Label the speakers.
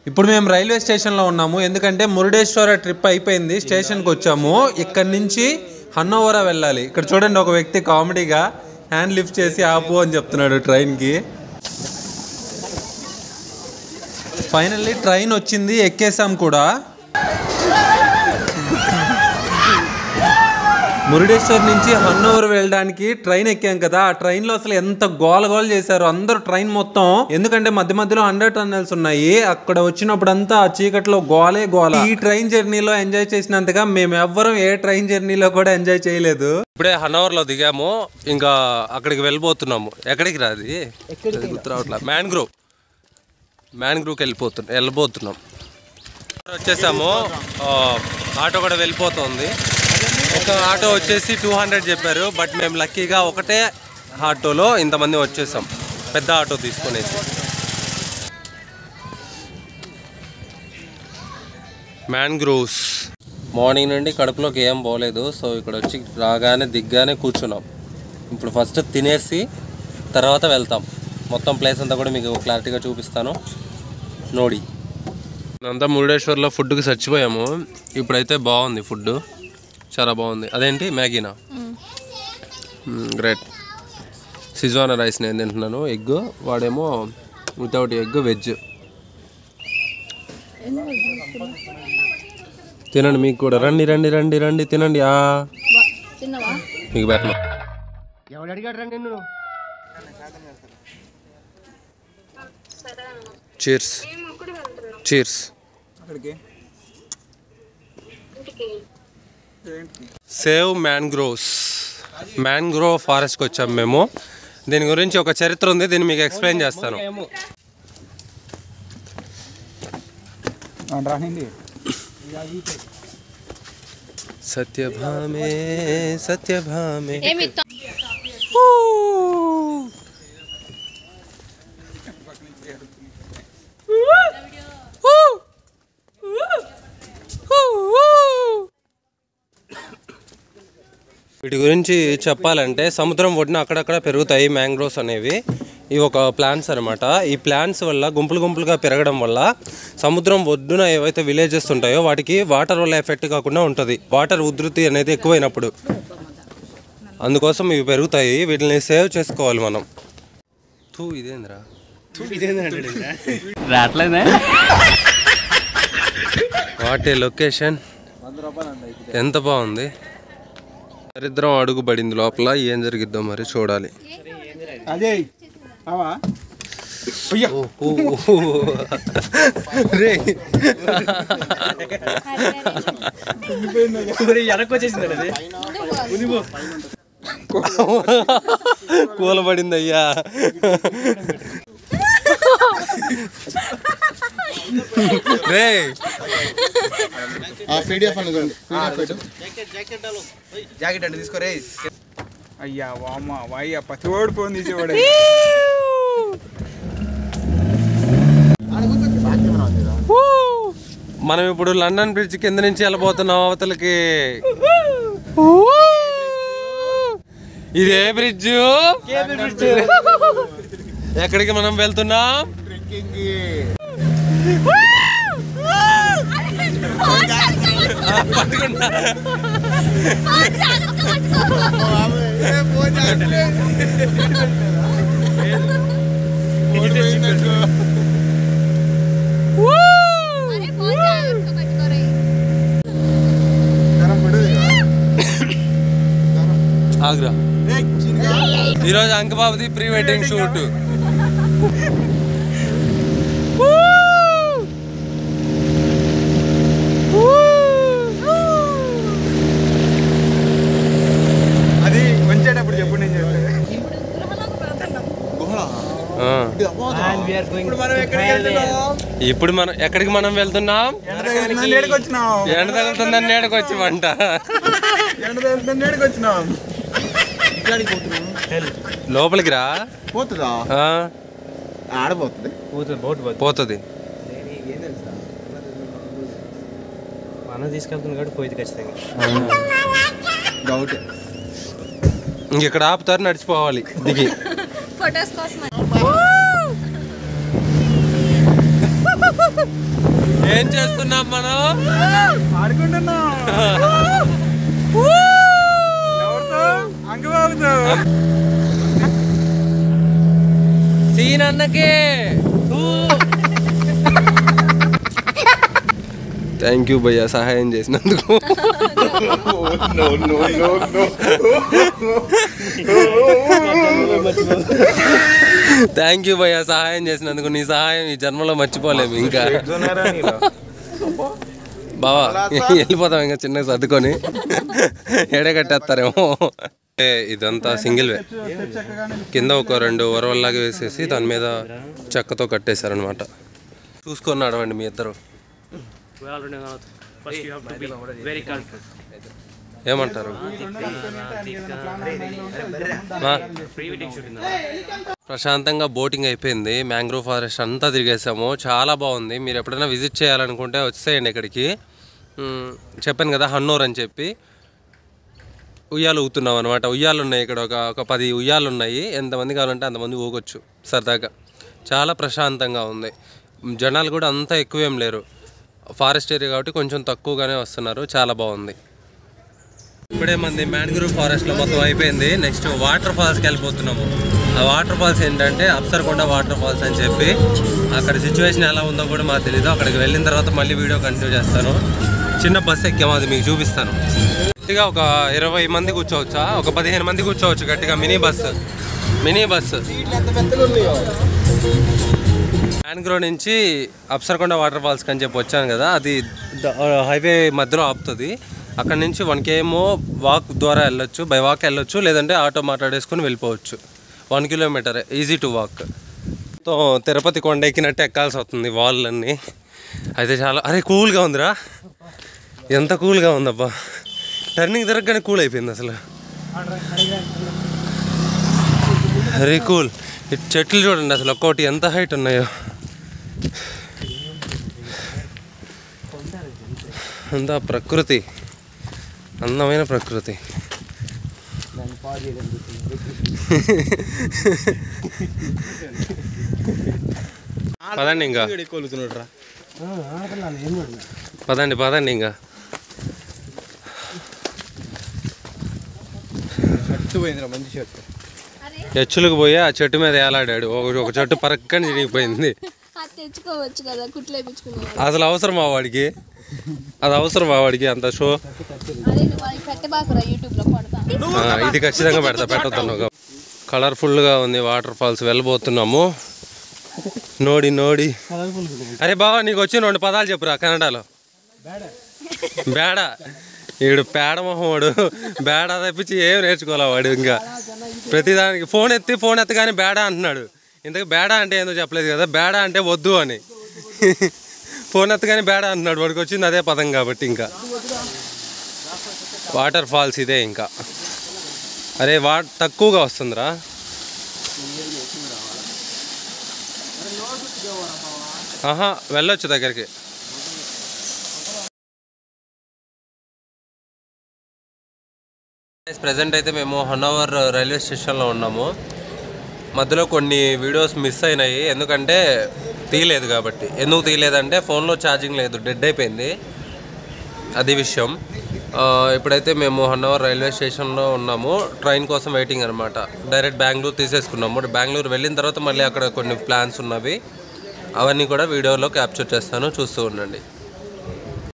Speaker 1: ఇప్పుడు మేము రైల్వే స్టేషన్లో ఉన్నాము. ఎందుకంటే మురుడేశ్వర ట్రిప్ అయిపోయింది, స్టేషన్కి వచ్చాము. ఇక్కడి నుంచి హన్నోవరా వెళ్ళాలి. ఇక్కడ చూడండి, ఒక వ్యక్తి కామెడీగా హ్యాండ్ లిఫ్ట్ చేసి ఆపు అని చెప్తున్నాడు ట్రైన్కి. ఫైనల్లీ ట్రైన్ వచ్చింది, ఎక్కేసాం కూడా. మురుడేశ్వర్ నుంచి హన్నోవర్ వెళ్ళడానికి ట్రైన్ ఎక్కాం కదా. ఆ ట్రైన్లో అసలు ఎంత గోల చేశారు అందరూ, ట్రైన్ మొత్తం. ఎందుకంటే మధ్య మధ్యలో 100 టన్నెల్స్ ఉన్నాయి. అక్కడ వచ్చినప్పుడు అంతా ఆ చీకట్లో గోల. ఈ ట్రైన్ జర్నీలో ఎంజాయ్ చేసినంతగా మేము ఎవ్వరం ఏ ట్రైన్ జర్నీలో కూడా ఎంజాయ్ చేయలేదు. ఇప్పుడే హన్నోవర్లో దిగాము, ఇంకా అక్కడికి వెళ్ళిపోతున్నాము. ఎక్కడికి రాది గుర్తురావట్లా, మ్యాన్గ్రూవ్కి వెళ్ళిపోతున్నాం. వచ్చేసాము, ఆటో కూడా వెళ్ళిపోతుంది. ఒక ఆటో వచ్చేసి 200 చెప్పారు, బట్ మేము లక్కీగా ఒకటే ఆటోలో ఇంతమంది వచ్చేసాం, పెద్ద ఆటో తీసుకునేసి. మ్యాన్గ్రోవ్స్. మార్నింగ్ నుండి కడుపులోకి ఏం పోలేదు, సో ఇక్కడ వచ్చి దిగ్గానే కూర్చున్నాం. ఇప్పుడు ఫస్ట్ తినేసి తర్వాత వెళ్తాం. మొత్తం ప్లేస్ అంతా కూడా మీకు క్లారిటీగా చూపిస్తాను నోడి. అంతా మురుడేశ్వర్లో ఫుడ్కి చచ్చిపోయాము. ఇప్పుడైతే బాగుంది ఫుడ్, చాలా బాగుంది. అదేంటి మ్యాగీనా? గ్రేట్. సిజ్వానా రైస్ నేను తింటున్నాను, ఎగ్. వాడేమో వితౌట్ ఎగ్, వెజ్. తినండి మీకు కూడా, రండి తినండి. మీకు పెట్టను. చీర్స్. సేవ్ మ్యాంగ్రోవ్ ఫారెస్ట్కి వచ్చాము మేము. దీని గురించి ఒక చరిత్ర ఉంది, దీన్ని మీకు ఎక్స్ప్లెయిన్ చేస్తాను. సత్యభామే వీటి గురించి చెప్పాలంటే, సముద్రం ఒడ్డున అక్కడక్కడ పెరుగుతాయి మ్యాంగ్రోవ్స్ అనేవి. ఇవి ఒక ప్లాంట్స్ అనమాట. ఈ ప్లాంట్స్ వల్ల గుంపులుగా పెరగడం వల్ల సముద్రం ఒడ్డున ఏవైతే విలేజెస్ ఉంటాయో వాటికి వాటర్ వల్ల ఎఫెక్ట్ కాకుండా ఉంటుంది. వాటర్ ఉధృతి అనేది ఎక్కువైనప్పుడు, అందుకోసం ఇవి పెరుగుతాయి. వీటిని సేవ్ చేసుకోవాలి మనం. ఇదేంద్రా వాటి లొకేషన్ ఎంత బాగుంది. దరిద్రం అడుగు పడింది లోపల, ఏం జరిగిద్దో మరి చూడాలి. కూలబడింది అయ్యా.
Speaker 2: జాకెట్ అంటే తీసుకోరే అయ్యా. వామ్మా వాయ్యా, పతివాడు ఫోన్ తీసేవాడు.
Speaker 1: మనం ఇప్పుడు లండన్ బ్రిడ్జ్ కింద నుంచి వెళ్ళిపోతున్నాం అవతలకి. ఇదే బ్రిడ్జ్. ఎక్కడికి మనం వెళ్తున్నాం? ఆగ్రా. ఈరోజు అంకబాబుది ప్రీ వెడ్డింగ్ షూట్.
Speaker 2: అది వంచేటప్పుడు చెప్పు, నేను చెప్పాను.
Speaker 1: ఇప్పుడు మనం ఎక్కడికి వెళ్తున్నాం? ఎండ తగులుతుందని నేడకొచ్చి వంట. లోపలికి రా.
Speaker 2: పోతుందా? ఆడపోతుంది.
Speaker 1: పోతుంది.
Speaker 3: మనం తీసుకెళ్తుంది కాబట్టి పోయింది ఖచ్చితంగా.
Speaker 1: ఇంకెక్కడ ఆపుతారు, నడిచిపోవాలి దిగి. ఫోటోస్ కోసం ఏం చేస్తున్నాం మనం?
Speaker 2: ఆడుకుంటున్నాం. ఎవరితో? అంగబాబుతో.
Speaker 1: సీన్ అన్నకే.
Speaker 4: థ్యాంక్ యూ భయ్యా సహాయం చేసినందుకు. థ్యాంక్ యూ భయ్యా సహాయం చేసినందుకు. నీ సహాయం ఈ జన్మలో మర్చిపోలేము. ఇంకా బావా వెళ్ళిపోతాం ఇంకా చిన్నగా సర్దుకొని. ఎడగట్టేస్తారేమో. ఇదంతా సింగిల్ వే. కింద ఒక 2 వరవల్లాగా వేసేసి దాని మీద చెక్కతో కట్టేశారనమాట. చూసుకొని నడవండి మీ ఇద్దరు. ఏమంటారు? ప్రశాంతంగా బోటింగ్ అయిపోయింది. మ్యాంగ్రోవ్ ఫారెస్ట్ అంతా తిరిగేసాము. చాలా బాగుంది. మీరు ఎప్పుడైనా విజిట్ చేయాలనుకుంటే వచ్చేయండి ఇక్కడికి. చెప్పాను కదా హన్నూర్ అని చెప్పి. ఉయ్యాలు ఊగుతున్నాం అనమాట. ఉయ్యాలు ఉన్నాయి ఇక్కడ. ఒక 10 ఉయ్యాలు ఉన్నాయి. ఎంతమంది కావాలంటే అంతమంది ఊగొచ్చు సరదాగా. చాలా ప్రశాంతంగా ఉంది. జనాలు కూడా అంతా ఎక్కువేం లేరు. ఫారెస్ట్ ఏరియా కాబట్టి కొంచెం తక్కువగానే వస్తున్నారు. చాలా బాగుంది. ఇప్పుడే మంది మ్యాంగ్రోవ్ ఫారెస్ట్లో మొత్తం అయిపోయింది. నెక్స్ట్ వాటర్ ఫాల్స్కి వెళ్ళిపోతున్నాము. ఆ వాటర్ ఫాల్స్ ఏంటంటే అప్సరకొండ వాటర్ ఫాల్స్ అని చెప్పి. అక్కడ సిచ్యువేషన్ ఎలా ఉందో కూడా మాకు తెలీదు. అక్కడికి వెళ్ళిన తర్వాత మళ్ళీ వీడియో కంటిన్యూ చేస్తాను. చిన్న బస్సు ఎక్కాము, అది మీకు చూపిస్తాను. గట్టిగా ఒక 20 మంది కూర్చోవచ్చా? ఒక 15 మంది కూర్చోవచ్చు గట్టిగా. Mini bus. మ్యాంగ్రోవ్ నుంచి అప్సరకొండ వాటర్ ఫాల్స్కి అని చెప్పి వచ్చాను కదా. అది హైవే మధ్యలో ఆపుతుంది. అక్కడ నుంచి 1 km వాక్ ద్వారా వెళ్ళొచ్చు. బై వాక్ వెళ్ళొచ్చు, లేదంటే ఆటో మాట్లాడేసుకొని వెళ్ళిపోవచ్చు. 1 kilometer ఈజీ టు వాక్. తో తిరుపతి కొండ ఎక్కినట్టు ఎక్కాల్సి వస్తుంది వాళ్ళన్నీ. అయితే చాలా కూల్గా ఉందిరా. ఎంత కూల్గా ఉందబ్బా. టర్నింగ్ తిరగగానే కూల్ అయిపోయింది అసలు. Very cool. చెట్లు చూడండి అసలు ఒక్కోటి ఎంత హైట్ ఉన్నాయో. అంతా ప్రకృతి, అందమైన ప్రకృతి. పదండి ఇంకా. పదండి ఇంకా. ఎచ్చులకు పోయి ఆ చెట్టు మీద ఏలాడాడు. ఒక చెట్టు పరక్కని చిరిగిపోయింది. అసలు అవసరమా వాడికి? అది అవసరమా వాడికి అంత షో? ఇది ఖచ్చితంగా పెట్టొద్దాను. కలర్ఫుల్గా ఉంది వాటర్ ఫాల్స్. వెళ్ళబోతున్నాము. నోడి. అరే బావా నీకు వచ్చి 2 పదాలు చెప్పురా కన్నడలో. బేడ. ఈడు పేడ మొహవాడు. బేడ తప్పించి ఏం నేర్చుకోలే వాడు. ఇంకా ప్రతిదానికి ఫోన్ ఎత్తగానే బేడ అంటున్నాడు. ఇంతకు బేడ అంటే ఏందో చెప్పలేదు కదా. బేడ అంటే వద్దు అని. ఫోన్ ఎత్తగానే బేడ అంటున్నాడు. వాడికి వచ్చింది అదే పదం కాబట్టి. ఇంకా వాటర్ ఫాల్స్ ఇదే. ఇంకా తక్కువగా వస్తుందిరా. వెళ్ళొచ్చు దగ్గరికి. ప్రజెంట్ అయితే మేము హన్నవర్ రైల్వే స్టేషన్లో ఉన్నాము. మధ్యలో కొన్ని వీడియోస్ మిస్ అయినాయి, ఎందుకంటే తీయలేదు కాబట్టి. ఎందుకు తీయలేదంటే ఫోన్లో ఛార్జింగ్ లేదు, డెడ్ అయిపోయింది. అది విషయం. ఇప్పుడైతే మేము హన్నవర్ రైల్వే స్టేషన్లో ఉన్నాము. ట్రైన్ కోసం వెయిటింగ్ అనమాట. డైరెక్ట్ బెంగళూరు తీసేసుకున్నాము. బెంగళూరు వెళ్ళిన తర్వాత మళ్ళీ అక్కడ కొన్ని ప్లాన్స్ ఉన్నవి. అవన్నీ కూడా వీడియోలో క్యాప్చర్ చేస్తాను, చూస్తూ ఉండండి.